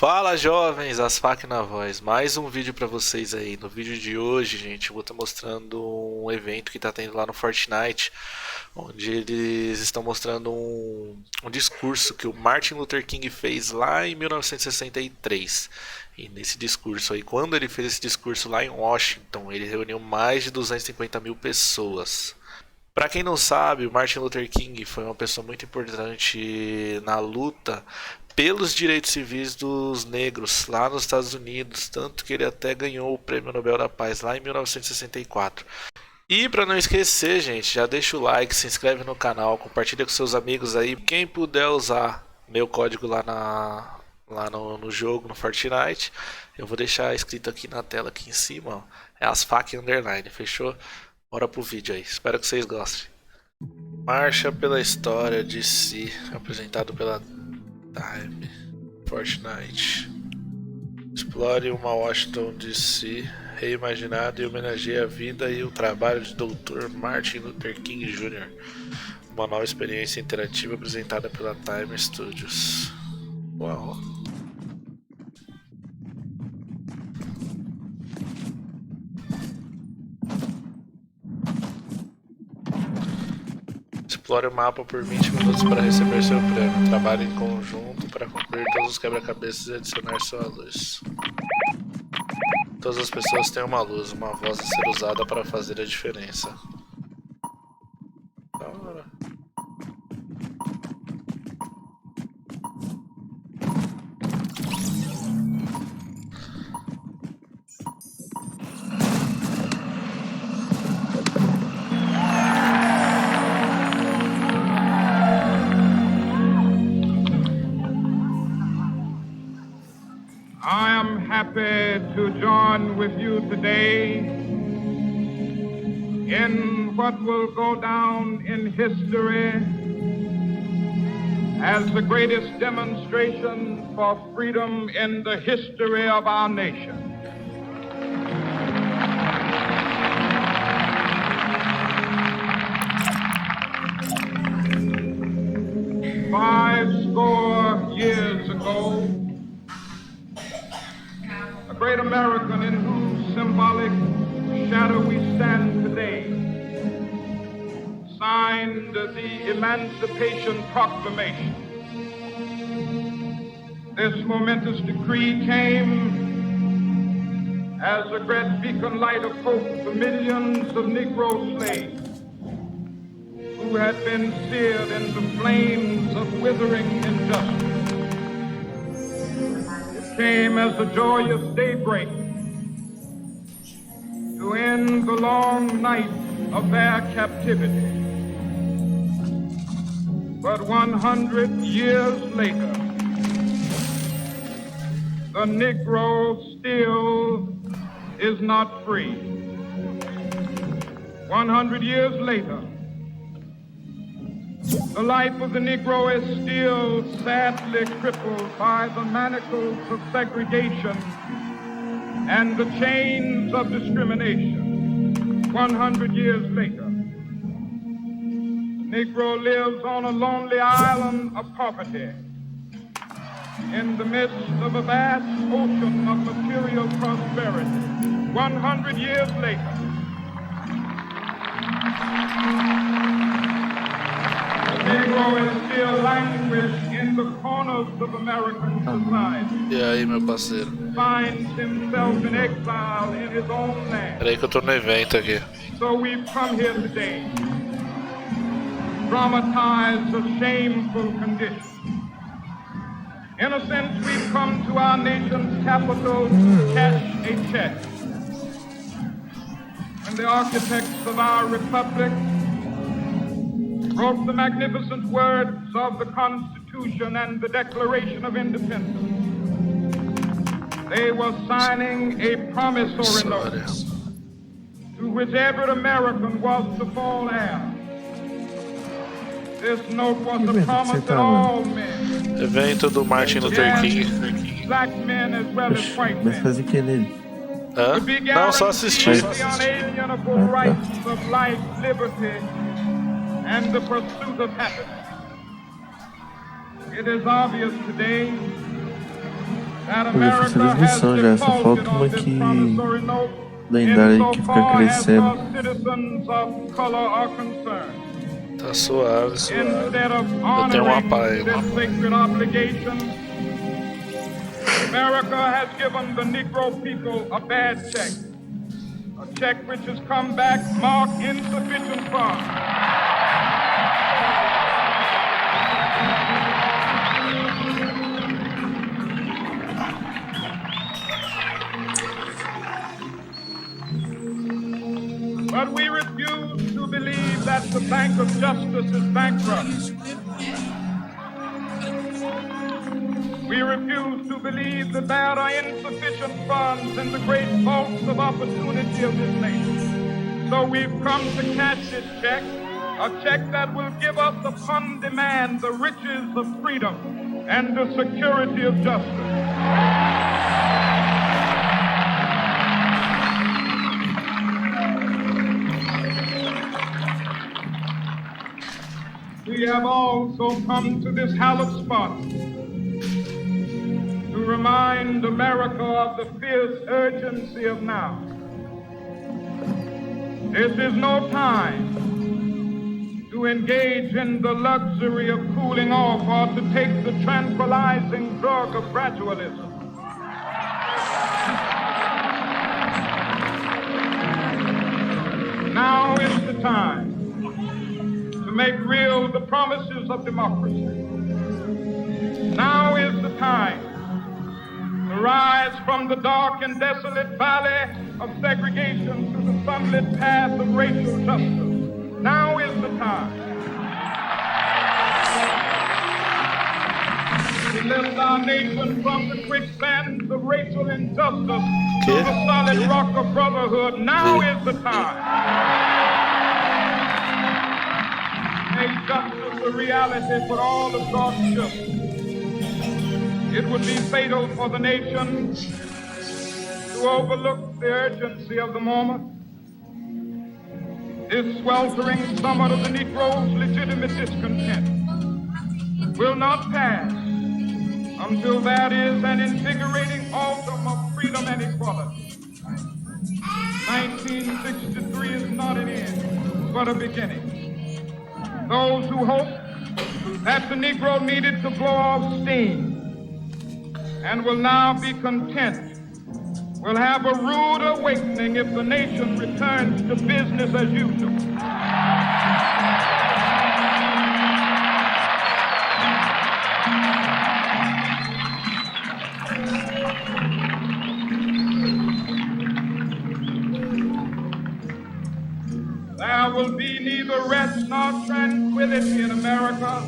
Fala jovens, asfakgu na voz, mais um vídeo pra vocês aí. No vídeo de hoje, gente, eu vou estar mostrando um evento que tá tendo lá no Fortnite, onde eles estão mostrando um discurso que o Martin Luther King fez lá em 1963. E nesse discurso aí, quando ele fez esse discurso lá em Washington, ele reuniu mais de 250 mil pessoas. Para quem não sabe, o Martin Luther King foi uma pessoa muito importante na luta pelos direitos civis dos negros lá nos Estados Unidos, tanto que ele até ganhou o Prêmio Nobel da Paz lá em 1964. E para não esquecer, gente, já deixa o like, se inscreve no canal, compartilha com seus amigos aí. Quem puder usar meu código lá no jogo, no Fortnite, eu vou deixar escrito aqui na tela aqui em cima, ó, é asfakgu underline, fechou? Bora pro vídeo aí, espero que vocês gostem. Marcha pela história de si, apresentado pela Time, Fortnite. Explore uma Washington DC reimaginada e homenageie a vida e o trabalho de Dr. Martin Luther King Jr. Uma nova experiência interativa apresentada pela Time Studios. Uau! Explore o mapa por 20 minutos para receber seu prêmio. Trabalhe em conjunto para concluir todos os quebra-cabeças e adicionar sua luz. Todas as pessoas têm uma luz, uma voz a ser usada para fazer a diferença. Da hora. I am happy to join with you today in what will go down in history as the greatest demonstration for freedom in the history of our nation. Five score years ago, a great American in whose symbolic shadow we stand today signed the Emancipation Proclamation. This momentous decree came as a great beacon light of hope to millions of Negro slaves who had been seared in the flames of withering injustice. Came as a joyous daybreak to end the long night of their captivity. But 100 years later, the Negro still is not free. 100 years later, the life of the Negro is still sadly crippled by the manacles of segregation and the chains of discrimination. 100 years later, Negro lives on a lonely island of poverty in the midst of a vast ocean of material prosperity. 100 years later, Negro is still languished in the corners of American society. E aí, meu parceiro? Finds himself in exile in his own land. Peraí que eu tô no evento aqui. So we've come here today, dramatize a shameful condition. In a sense, we've come to our nation's capital to cash a check. And the architects of our republic wrote the magnificent words of the Constitution and the Declaration of Independence. They were signing a promissory note to which every American was to fall heir. This note was a promise that all men, Evento do Martin Luther King. black men as well as white Vai men, fazer que nele? Hã? would be Não, só guaranteed assistir. the unalienable rights of life, liberty, and the pursuit of happiness. It is obvious today Eu já fiz todas as missões já, só falta uma aqui lendária aí que fica crescendo. Tá suave. Eu tenho uma pai. America has given the Negro people a bad check. A check which has come back marked insufficient funds. But we refuse to believe that the Bank of Justice is bankrupt. We refuse to believe that there are insufficient funds in the great vaults of opportunity of this nation. So we've come to cash this check, a check that will give us upon demand the riches of freedom and the security of justice. We have also come to this hallowed spot to remind America of the fierce urgency of now. This is no time to engage in the luxury of cooling off or to take the tranquilizing drug of gradualism. Now is the time to make real the promises of democracy. Now is the time to rise from the dark and desolate valley of segregation to the sunlit path of racial justice. Now is the time to lift our nation from the quicksands of racial injustice to the solid rock of brotherhood. Now is the time. Make justice a reality for all of God's children. It would be fatal for the nation to overlook the urgency of the moment. This sweltering summit of the Negro's legitimate discontent will not pass until there is an invigorating autumn of freedom and equality. 1963 is not an end, but a beginning. Those who hope that the Negro needed to blow off steam and will now be content will have a rude awakening if the nation returns to business as usual. There will be neither rest nor tranquility in America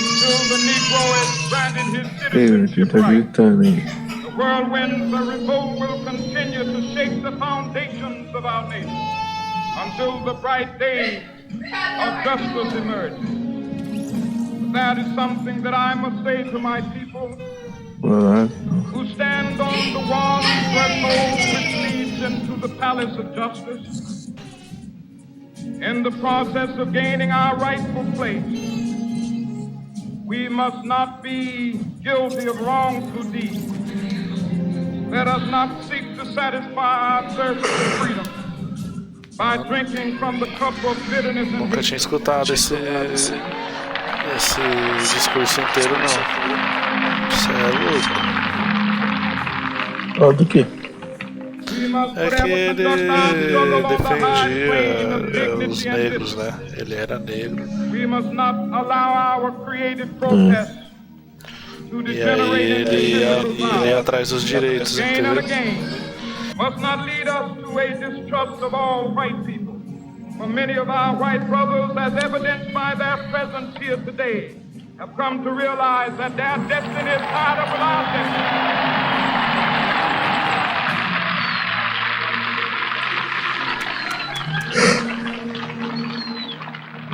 until the Negro is granted his citizenship right. The whirlwinds of revolt will continue to shake the foundations of our nation until the bright day of justice emerges. That is something that I must say to my people who stand on the one threshold which leads into the palace of justice. In the process of gaining our rightful place, we must not be guilty of wrongful deeds. Let us not seek to satisfy our thirst for freedom by drinking from the cup of bitterness and Nunca tinha escutado esse discurso inteiro, não. Isso é louco. Ó, do quê? É que ele defendia os negros, né? Ele era negro. E aí ele ia atrás dos direitos, entendeu? Must not lead us to a distrust of all white people. For many of our white brothers, as evidenced by their presence here today, have come to realize that their destiny is tied up with our destiny.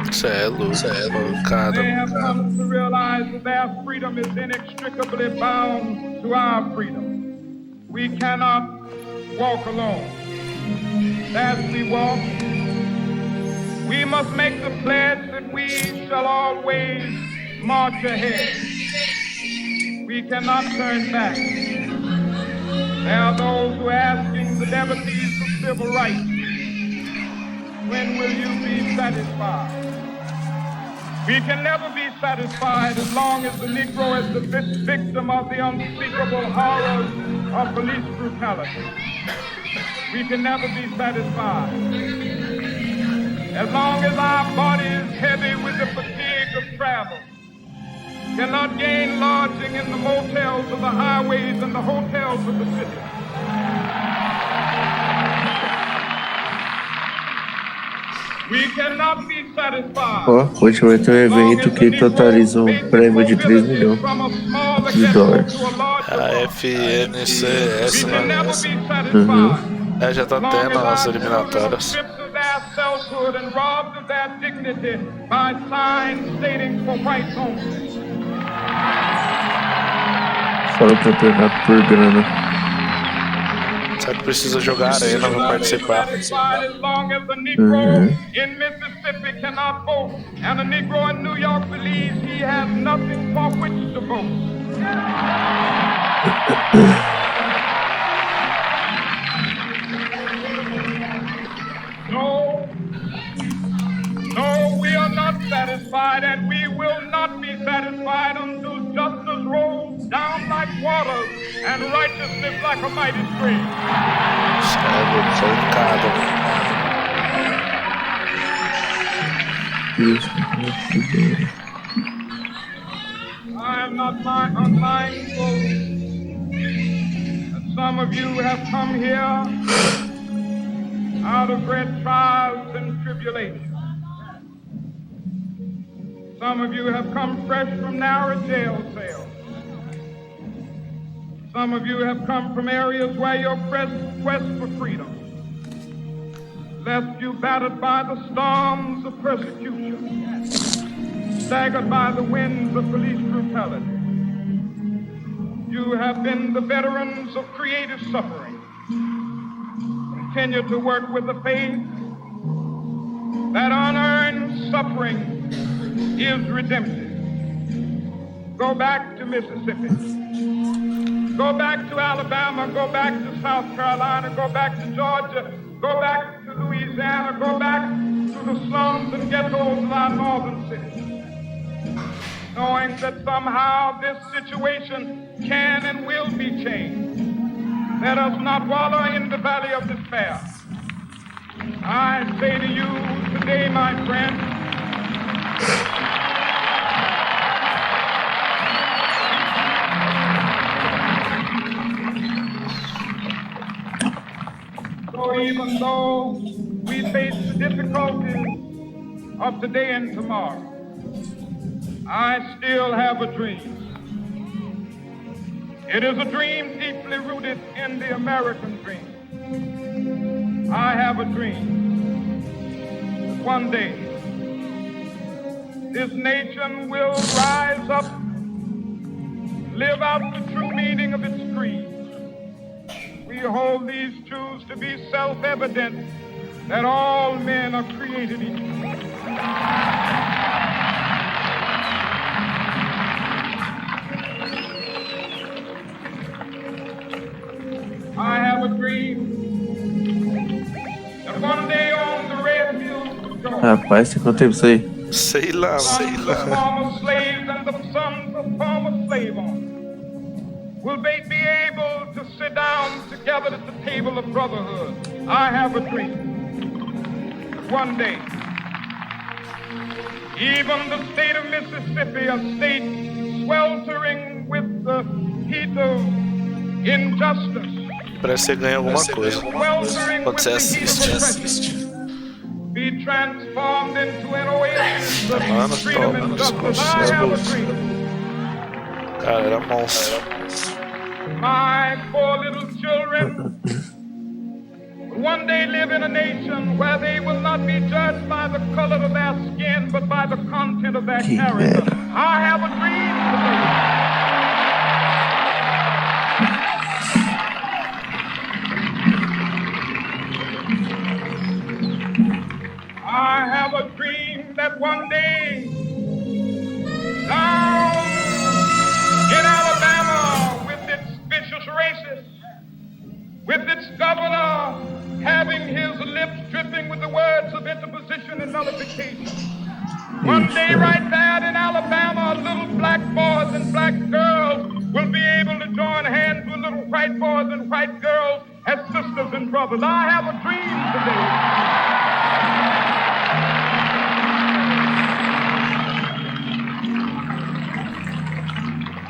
Isso é louco, cara. They have come to realize that their freedom is inextricably bound to our freedom. We cannot walk alone. As we walk, we must make the pledge that we shall always march ahead. We We cannot turn back. There are those who are asking the devotees of civil rights, when will you be satisfied? We can never be satisfied as long as the Negro is the victim of the unspeakable horrors of police brutality. We can never be satisfied as long as our body is heavy with the fatigue of travel, cannot gain lodging in the motels of the highways and the hotels of the city. We cannot be satisfied. Ó, hoje vai ter evento que totaliza prêmio de 3 milhões de dólares. A FNCS, né? É, já tá tendo as eliminatórias. Só o campeonato por grana. Só que precisa jogar arena pra participar. No, we are not satisfied, and we will not be satisfied until justice rolls down like waters and righteousness like a mighty stream. I am not unmindful that some of you have come here out of great trials and tribulations. Some of you have come fresh from narrow jail cells. Some of you have come from areas where your quest for freedom left you battered by the storms of persecution, staggered by the winds of police brutality. You have been the veterans of creative suffering. Continue to work with the faith that unearned suffering is redemptive. Go back to Mississippi. Go back to Alabama. Go back to South Carolina. Go back to Georgia. Go back to Louisiana. Go back to the slums and ghettos of our northern cities. Knowing that somehow this situation can and will be changed. Let us not wallow in the valley of despair. I say to you today, my friend, so even though we face the difficulties of today and tomorrow, I still have a dream. It is a dream deeply rooted in the American dream. I have a dream that one day this nation will rise up, live out the true meaning of its creed. We hold these truths to be self-evident that all men are created equal. I have a dream that one day on the red hills of Georgia, Rapaz, tem quanto tempo isso aí? Sei lá, sei the lá. former slaves and the sons of former slave owners will they be able to sit down together at the table of brotherhood. I have a dream that one day, even the state of Mississippi, a state sweltering with the heat of injustice, Parece que você ganha alguma coisa quando você assiste. be transformed into an oasis of Mano, freedom toma, and Discurso, justice. I have a dream. Cara, era monstro. My poor little children will one day live in a nation where they will not be judged by the color of their skin, but by the content of their character. I have a dream today. I have a dream that one day down in Alabama races, with its governor having his lips dripping with the words of interposition and nullification. One day right there in Alabama, little black boys and black girls will be able to join hands with little white boys and white girls as sisters and brothers. I have a dream today.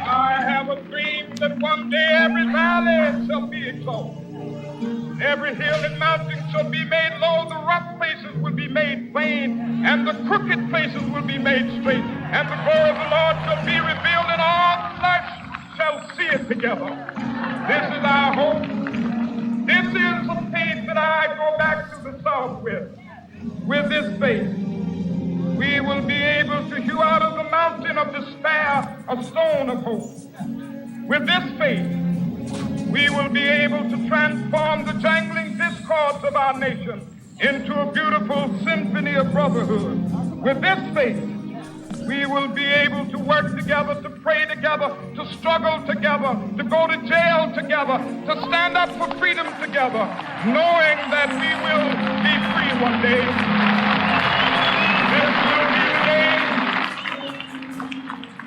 I have a dream that one day every valley shall be exalted. Every hill and mountain shall be made low, the rough places will be made plain, and the crooked places will be made straight, and the glory of the Lord shall be revealed, and all flesh shall see it together. This is our hope. This is the faith that I go back to the South with. With this faith, we will be able to hew out of the mountain of despair a stone of hope. With this faith, we will be able to transform the jangling discords of our nation into a beautiful symphony of brotherhood. With this faith, we will be able to work together, to pray together, to struggle together, to go to jail together, to stand up for freedom together, knowing that we will be free one day.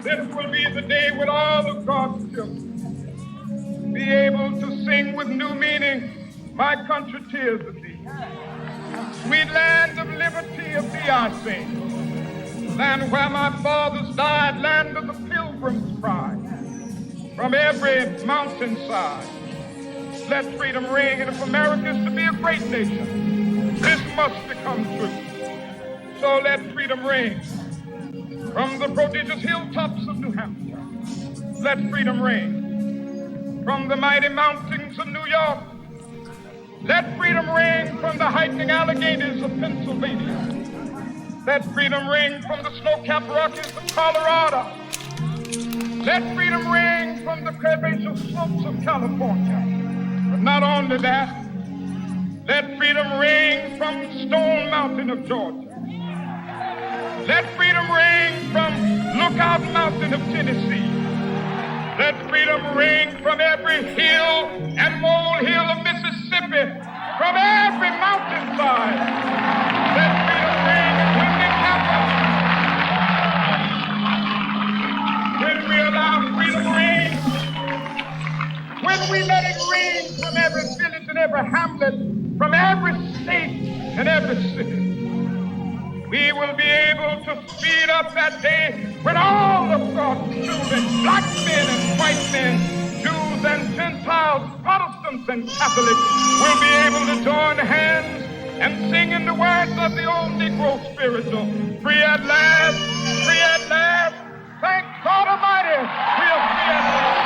This will be the day when all of God's children be able to sing with new meaning, my country, tears of thee. Sweet land of liberty of thee I sing. Land where my fathers died, land of the pilgrim's pride. From every mountainside, let freedom ring. And if America is to be a great nation, this must become true. So let freedom ring. From the prodigious hilltops of New Hampshire, let freedom ring. From the mighty mountains of New York, let freedom ring. From the heightening Alleghenies of Pennsylvania, let freedom ring. From the snow-capped Rockies of Colorado, let freedom ring. From the curvaceous slopes of California. But not only that, let freedom ring from Stone Mountain of Georgia. Let freedom ring from Lookout Mountain of Tennessee. Let freedom ring from every hill and molehill of Mississippi, from every mountainside. Let freedom ring when we happen. When we allow freedom ring, when we let it ring from every village and every hamlet, from every state and every city, we will be able to speed up that day when all of God's children, black men and white men, Jews and Gentiles, Protestants and Catholics, will be able to join hands and sing in the words of the old Negro spiritual, free at last, free at last, thank God Almighty, we are free at last.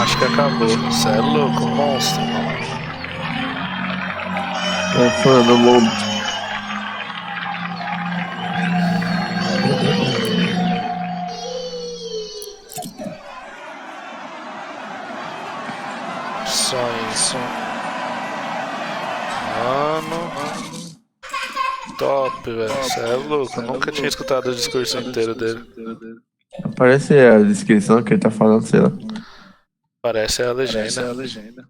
Acho que acabou. Você é louco, monstro, mano. É fã do mundo. Só isso. Mano. Top, velho. Você é louco. Eu nunca tinha escutado o discurso inteiro dele. Aparece a descrição que ele tá falando, sei lá. Parece a legenda.